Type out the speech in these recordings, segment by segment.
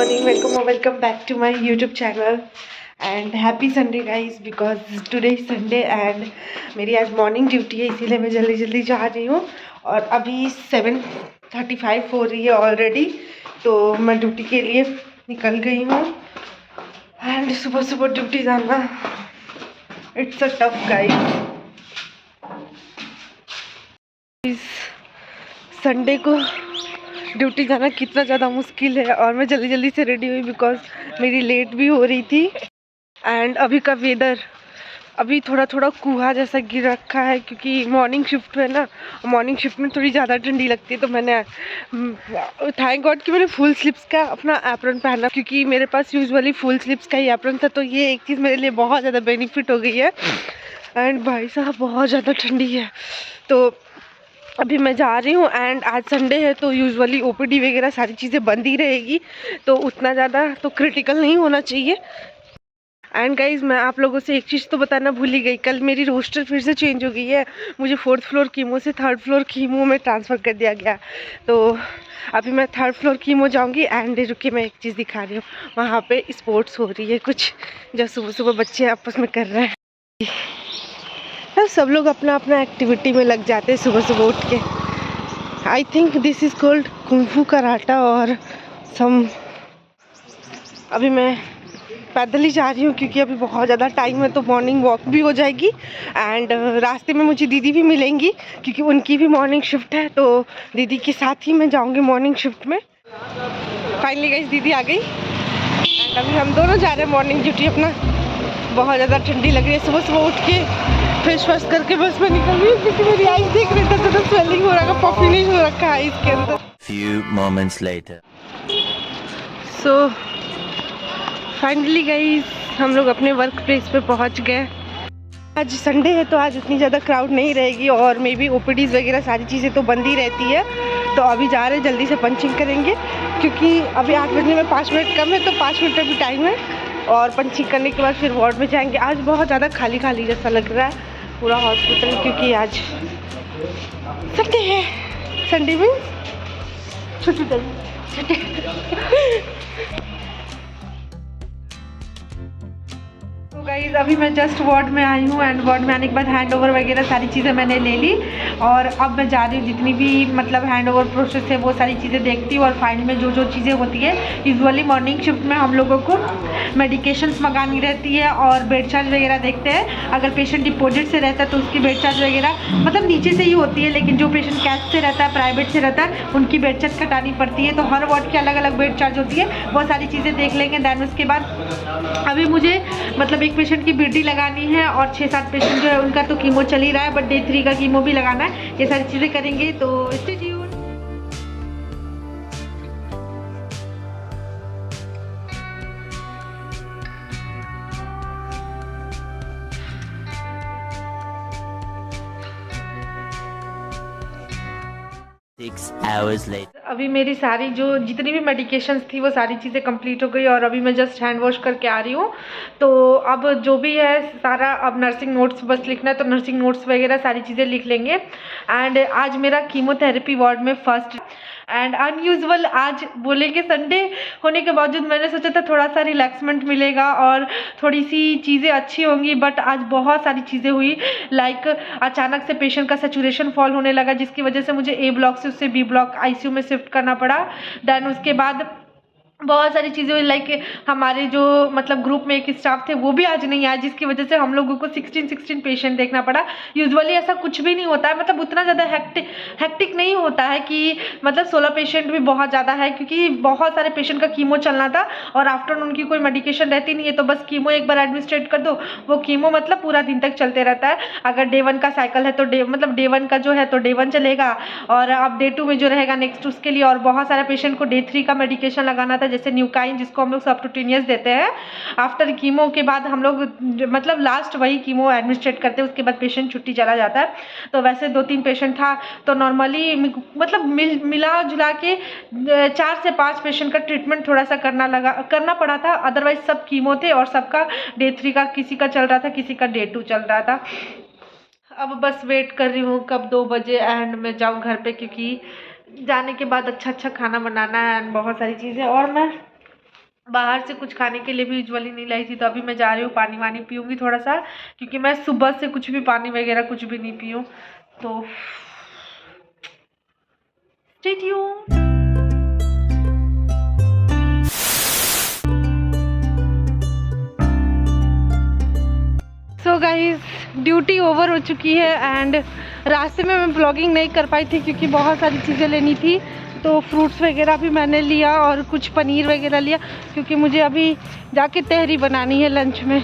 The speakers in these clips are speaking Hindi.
morning, welcome or welcome back to my YouTube channel and happy Sunday guys because today is Sunday and मेरी आज मॉर्निंग ड्यूटी है इसीलिए मैं जल्दी जल्दी जा रही हूँ और अभी 7:35 हो रही है ऑलरेडी। तो मैं ड्यूटी के लिए निकल गई हूँ एंड सुबह सुबह ड्यूटी जाना it's a tough guys. Sunday को ड्यूटी जाना कितना ज़्यादा मुश्किल है और मैं जल्दी जल्दी से रेडी हुई बिकॉज मेरी लेट भी हो रही थी। एंड अभी का वेदर अभी थोड़ा थोड़ा कुहा जैसा गिर रखा है क्योंकि मॉर्निंग शिफ्ट है ना, मॉर्निंग शिफ्ट में थोड़ी ज़्यादा ठंडी लगती है। तो मैंने थैंक गॉड कि मैंने फुल स्लीव्स का अपना एप्रन पहना क्योंकि मेरे पास यूजुअली फुल स्लीव्स का ही एप्रन था। तो ये एक चीज़ मेरे लिए बहुत ज़्यादा बेनिफिट हो गई है। एंड भाई साहब बहुत ज़्यादा ठंडी है तो अभी मैं जा रही हूँ। एंड आज संडे है तो यूजुअली ओपीडी वगैरह सारी चीज़ें बंद ही रहेगी तो उतना ज़्यादा तो क्रिटिकल नहीं होना चाहिए। एंड गाइज मैं आप लोगों से एक चीज़ तो बताना भूल ही गई, कल मेरी रोस्टर फिर से चेंज हो गई है। मुझे 4th फ्लोर कीमो से 3rd फ्लोर कीमो में ट्रांसफ़र कर दिया गया। तो अभी मैं 3rd फ्लोर कीमो जाऊँगी। एंड रुकिए मैं एक चीज़ दिखा रही हूँ, वहाँ पे स्पोर्ट्स हो रही है कुछ जो सुबह सुबह बच्चे आपस में कर रहे हैं। सब लोग अपना अपना एक्टिविटी में लग जाते हैं सुबह सुबह उठ के। I think this is called kung fu karate और सम। अभी मैं पैदल ही जा रही हूँ क्योंकि अभी बहुत ज़्यादा टाइम है तो मॉर्निंग वॉक भी हो जाएगी। एंड रास्ते में मुझे दीदी भी मिलेंगी क्योंकि उनकी भी मॉर्निंग शिफ्ट है तो दीदी के साथ ही मैं जाऊँगी मॉर्निंग शिफ्ट में। फाइनली गाइस दीदी आ गई एंड अभी हम दोनों जा रहे हैं मॉर्निंग ड्यूटी अपना। बहुत ज़्यादा ठंडी लग रही है, सुबह सुबह उठ के फेस वॉश करके बस में निकल रही हूँ क्योंकि मेरी आइस देख रही थी तो स्वेलिंग हो रहा है, पॉपुलेट हो रखा है आइस के अंदर। Few moments later. So finally guys हम लोग अपने वर्क प्लेस पे पहुँच गए। आज संडे है तो आज उतनी ज़्यादा क्राउड नहीं रहेगी और मे बी ओपीडीज़ वगैरह सारी चीज़ें तो बंद ही रहती है। तो अभी जा रहे हैं, जल्दी से पंचिंग करेंगे क्योंकि अभी 8 बजने में 5 मिनट कम है तो 5 मिनट अभी टाइम है और पंचिंग करने के बाद फिर वार्ड में जाएंगे। आज बहुत ज़्यादा खाली खाली जैसा लग रहा है पूरा हॉस्पिटल क्योंकि आज संडे है। संडे मीन्स छुट्टी तो गाइज अभी मैं जस्ट वार्ड में आई हूँ एंड वार्ड में आने के बाद हैंड ओवर वगैरह सारी चीज़ें मैंने ले ली और अब मैं जा रही हूँ जितनी भी मतलब हैंड ओवर प्रोसेस है वो सारी चीज़ें देखती हूँ और फाइल में जो जो चीज़ें होती है यूजुअली मॉर्निंग शिफ्ट में हम लोगों को मेडिकेशंस मंगानी रहती है और बेड चार्ज वगैरह देखते हैं। अगर पेशेंट डिपॉजिट से रहता है तो उसकी बेड चार्ज वगैरह मतलब नीचे से ही होती है, लेकिन जो पेशेंट कैश से रहता है प्राइवेट से रहता है उनकी बेड चार्ज कटानी पड़ती है। तो हर वार्ड की अलग अलग बेड चार्ज होती है, वो सारी चीज़ें देख लेंगे। दैन उसके बाद अभी मुझे मतलब एक पेशेंट की बीडी लगानी है और 6-7 पेशेंट जो है उनका तो कीमो चल ही रहा है बट डे 3 का कीमो भी लगाना है। ये सारी चीज़ें करेंगे तो स्टे ट्यून्ड। Hours later. अभी मेरी सारी जो जितनी भी मेडिकेशंस थी वो सारी चीज़ें कंप्लीट हो गई और अभी मैं जस्ट हैंड वॉश करके आ रही हूँ। तो अब जो भी है सारा अब नर्सिंग नोट्स बस लिखना है तो नर्सिंग नोट्स वगैरह सारी चीज़ें लिख लेंगे। एंड आज मेरा कीमोथेरेपी वार्ड में फर्स्ट एंड अनयूजुअल आज बोलेंगे संडे होने के बावजूद मैंने सोचा था थोड़ा सा रिलैक्समेंट मिलेगा और थोड़ी सी चीज़ें अच्छी होंगी बट आज बहुत सारी चीज़ें हुई। लाइक अचानक से पेशेंट का सैचुरेशन फॉल होने लगा जिसकी वजह से मुझे ए ब्लॉक से उससे बी ब्लॉक आईसीयू में शिफ्ट करना पड़ा। दैन उसके बाद बहुत सारी चीज़ें हुई लाइक हमारे जो मतलब ग्रुप में एक स्टाफ थे वो भी आज नहीं आया जिसकी वजह से हम लोगों को 16 पेशेंट देखना पड़ा। यूजुअली ऐसा कुछ भी नहीं होता है, मतलब उतना ज़्यादा हेक्टिक नहीं होता है कि मतलब 16 पेशेंट भी बहुत ज़्यादा है क्योंकि बहुत सारे पेशेंट का कीमो चलना था और आफ्टर उनकी कोई मेडिकेशन रहती नहीं है तो बस कीमो एक बार एडमिनिस्ट्रेट कर दो, वो कीमो मतलब पूरा दिन तक चलते रहता है। अगर डे 1 का साइकिल है तो डे 1 का जो है तो डे 1 चलेगा और अब डे 2 में जो रहेगा नेक्स्ट उसके लिए। और बहुत सारे पेशेंट को डे 3 का मेडिकेशन लगाना था जैसे न्यूकाइन जिसको हम लोग सबक्यूटेनियस देते हैं। आफ्टर कीमो के बाद हम लोग मतलब लास्ट वही कीमो एडमिनिस्ट्रेट करते हैं, उसके बाद पेशेंट छुट्टी चला जाता है। तो वैसे 2-3 पेशेंट था तो नॉर्मली मतलब मिला जुला के 4 से 5 पेशेंट का ट्रीटमेंट थोड़ा सा करना पड़ा था। अदरवाइज सब कीमो थे और सबका डे 3 का किसी का चल रहा था किसी का डे 2 चल रहा था। अब बस वेट कर रही हूँ कब 2 बजे एंड मैं जाऊँ घर पे क्योंकि जाने के बाद अच्छा खाना बनाना है एंड बहुत सारी चीज़ें। और मैं बाहर से कुछ खाने के लिए भी यूजुअली नहीं लाई थी, तो अभी मैं जा रही हूँ, पानी वानी पीऊँगी थोड़ा सा, क्योंकि मैं सुबह से कुछ भी पानी वगैरह कुछ भी नहीं पी हूँ। तो stay tuned. So guys, duty over हो चुकी है एंड रास्ते में मैं ब्लॉगिंग नहीं कर पाई थी क्योंकि बहुत सारी चीज़ें लेनी थी। तो फ्रूट्स वगैरह भी मैंने लिया और कुछ पनीर वगैरह लिया, क्योंकि मुझे अभी जाके तहरी बनानी है लंच में,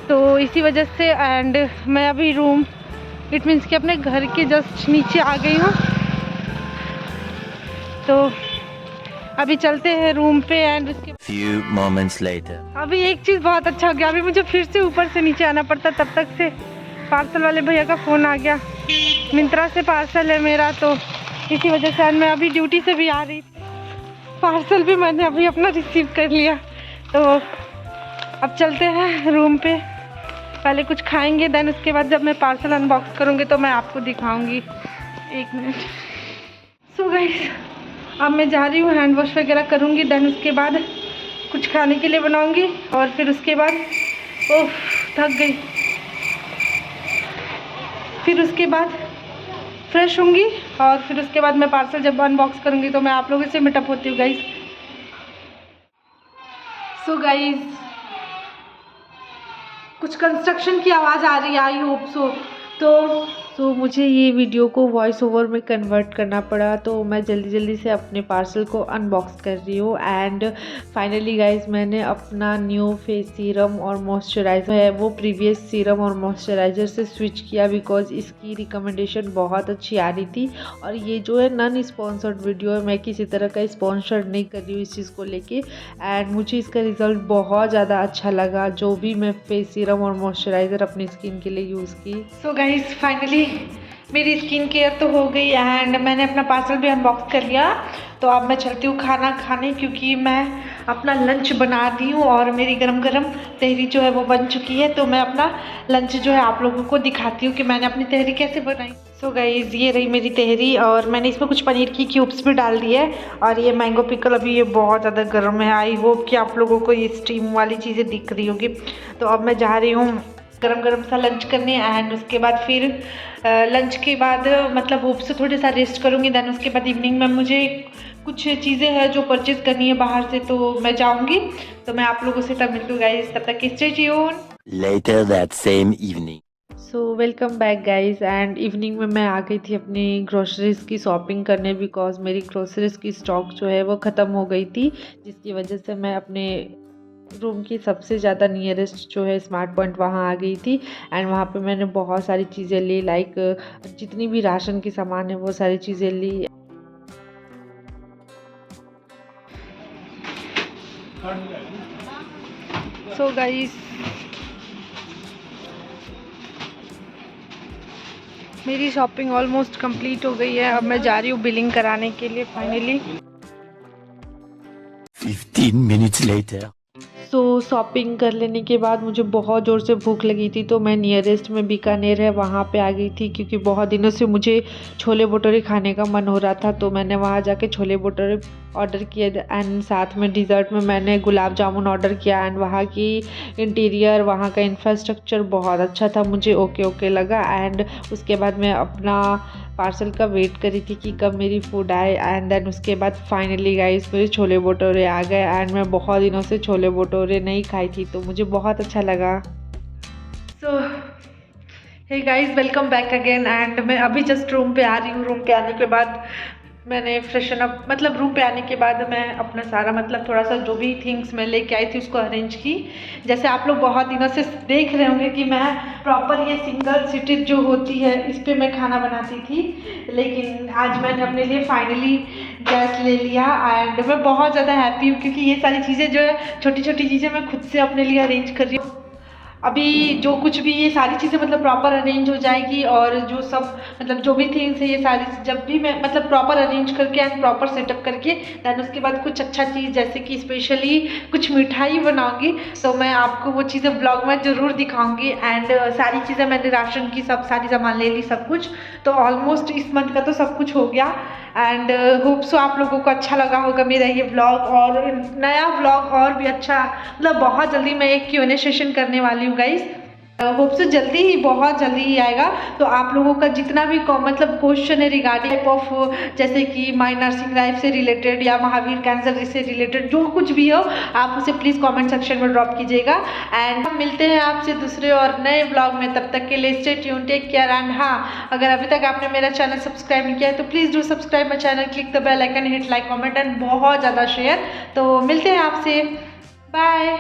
तो इसी वजह से। एंड मैं अभी रूम, इट मीन्स कि अपने घर के जस्ट नीचे आ गई हूँ। तो अभी चलते हैं रूम पे एंड उसके Few moments later. अभी एक चीज़ बहुत अच्छा हो गया, अभी मुझे फिर से ऊपर से नीचे आना पड़ता, तब तक से पार्सल वाले भैया का फ़ोन आ गया। मिंत्रा से पार्सल है मेरा, तो इसी वजह से मैं अभी ड्यूटी से भी आ रही थी, पार्सल भी मैंने अभी अपना रिसीव कर लिया। तो अब चलते हैं रूम पे, पहले कुछ खाएंगे, देन उसके बाद जब मैं पार्सल अनबॉक्स करूँगी तो मैं आपको दिखाऊँगी। एक मिनट। सो गाइस, अब मैं जा रही हूँ, हैंड वॉश वगैरह करूँगी, देन उसके बाद कुछ खाने के लिए बनाऊँगी और फिर उसके बाद ओह थक गई, फिर उसके बाद फ्रेश होंगी और फिर उसके बाद मैं पार्सल जब अनबॉक्स करूँगी तो मैं आप लोगों से मीटअप होती हूँ गाइस। सो गाइस, कुछ कंस्ट्रक्शन की आवाज़ आ रही है, आई होप सो। तो मुझे ये वीडियो को वॉइस ओवर में कन्वर्ट करना पड़ा, तो मैं जल्दी जल्दी से अपने पार्सल को अनबॉक्स कर रही हूँ। एंड फाइनली गाइस, मैंने अपना न्यू फेस सीरम और मॉइस्चराइज़र है वो प्रीवियस सीरम और मॉइस्चराइज़र से स्विच किया, बिकॉज इसकी रिकमेंडेशन बहुत अच्छी आ रही थी। और ये जो है नॉन स्पॉन्सर्ड वीडियो है, मैं किसी तरह का स्पॉन्सर्ड नहीं कर रही हूँ इस चीज़ को लेके। एंड मुझे इसका रिज़ल्ट बहुत ज़्यादा अच्छा लगा, जो भी मैं फेस सीरम और मॉइस्चराइज़र अपनी स्किन के लिए यूज़ की। सो गाइस, फाइनली मेरी स्किन केयर तो हो गई एंड मैंने अपना पार्सल भी अनबॉक्स कर लिया। तो अब मैं चलती हूँ खाना खाने, क्योंकि मैं अपना लंच बना दी हूँ और मेरी गरम गरम तहरी जो है वो बन चुकी है। तो मैं अपना लंच जो है आप लोगों को दिखाती हूँ कि मैंने अपनी तहरी कैसे बनाई। सो गाइस, ये रही मेरी तहरी और मैंने इसमें कुछ पनीर की क्यूब्स भी डाल दिए है। और ये मैंगो पिकल, अभी ये बहुत ज़्यादा गर्म है, आई होप कि आप लोगों को ये स्टीम वाली चीज़ें दिख रही होगी। तो अब मैं जा रही हूँ गरम गरम सा लंच करने एंड उसके बाद फिर लंच के बाद मतलब होप से थोड़ा सा रेस्ट करूँगी। देन उसके बाद इवनिंग में मुझे कुछ चीज़ें हैं जो परचेज़ करनी है बाहर से, तो मैं जाऊँगी। तो मैं आप लोगों से तब मिलती हूँ गाइस, तब तक stay tuned. Later that same evening. So welcome back guys. And evening में मैं आ गई थी अपनी ग्रोसरीज़ की शॉपिंग करने, बिकॉज मेरी ग्रोसरीज़ की स्टॉक जो है वो ख़त्म हो गई थी, जिसकी वजह से मैं अपने रूम की सबसे ज़्यादा नियरेस्ट जो है स्मार्ट पॉइंट वहाँ आ गई थी। एंड वहाँ पे मैंने बहुत सारी चीज़ें ली, लाइक जितनी भी राशन की सामान है वो सारी चीज़ें ली। सो गाइस, मेरी शॉपिंग ऑलमोस्ट कंप्लीट हो गई है, अब मैं जा रही हूँ बिलिंग कराने के लिए फाइनली। 15 minutes later. सो शॉपिंग कर लेने के बाद मुझे बहुत ज़ोर से भूख लगी थी, तो मैं नियरेस्ट में बीकानेर है वहाँ पे आ गई थी, क्योंकि बहुत दिनों से मुझे छोले भटूरे खाने का मन हो रहा था। तो मैंने वहाँ जाके छोले भटूरे ऑर्डर किए एंड साथ में डिज़र्ट में मैंने गुलाब जामुन ऑर्डर किया। एंड वहाँ की इंटीरियर, वहाँ का इंफ्रास्ट्रक्चर बहुत अच्छा था, मुझे ओके लगा। एंड उसके बाद मैं अपना पार्सल का वेट कर रही थी कि कब मेरी फूड आए। एंड देन उसके बाद फाइनली गाइस मेरे छोले भटूरे आ गए। एंड मैं बहुत दिनों से छोले भटूरे नहीं खाई थी, तो मुझे बहुत अच्छा लगा। So hey guys, welcome back again. And मैं अभी जस्ट रूम पे आ रही हूँ। रूम पे आने के बाद मैंने फ्रेशन अप, मतलब रूम पे आने के बाद मैं अपना सारा मतलब थोड़ा सा जो भी थिंग्स मैं लेके आई थी उसको अरेंज की। जैसे आप लोग बहुत दिनों से देख रहे होंगे कि मैं प्रॉपर ये सिंगल सीटेड जो होती है इस पे मैं खाना बनाती थी, लेकिन आज मैंने अपने लिए फाइनली गैस ले लिया। एंड मैं बहुत ज़्यादा हैप्पी हूँ, क्योंकि ये सारी चीज़ें जो है छोटी छोटी चीज़ें मैं खुद से अपने लिए अरेंज कर रही हूँ। अभी जो कुछ भी ये सारी चीज़ें मतलब प्रॉपर अरेंज हो जाएगी, और जो सब मतलब जो भी थिंग्स है ये सारी जब भी मैं मतलब प्रॉपर अरेंज करके एंड प्रॉपर सेटअप करके देन उसके बाद कुछ अच्छा चीज़ जैसे कि स्पेशली कुछ मिठाई बनाऊंगी, तो मैं आपको वो चीज़ें ब्लॉग में ज़रूर दिखाऊंगी। एंड सारी चीज़ें मैंने राशन की सब सारी सामान ले ली, सब कुछ, तो ऑलमोस्ट इस मंथ का तो सब कुछ हो गया। एंड होप सो आप लोगों को अच्छा लगा होगा मेरा ये व्लॉग, और नया व्लॉग और भी अच्छा, मतलब बहुत जल्दी मैं एक Q&A सेशन करने वाली हूँ गाइस। होप से जल्दी ही, बहुत जल्दी ही आएगा। तो आप लोगों का जितना भी मतलब क्वेश्चन है रिगार्डिंग टाइप ऑफ, जैसे कि माय नर्सिंग लाइफ से रिलेटेड या महावीर कैंसर से रिलेटेड जो कुछ भी हो, आप उसे प्लीज़ कमेंट सेक्शन में ड्रॉप कीजिएगा। एंड हम मिलते हैं आपसे दूसरे और नए ब्लॉग में, तब तक के लिए stay tuned, take care. And हाँ, अगर अभी तक आपने मेरा चैनल सब्सक्राइब नहीं किया है तो please do subscribe my channel, click the bell icon, hit like comment and बहुत ज़्यादा शेयर। तो मिलते हैं आपसे, बाय।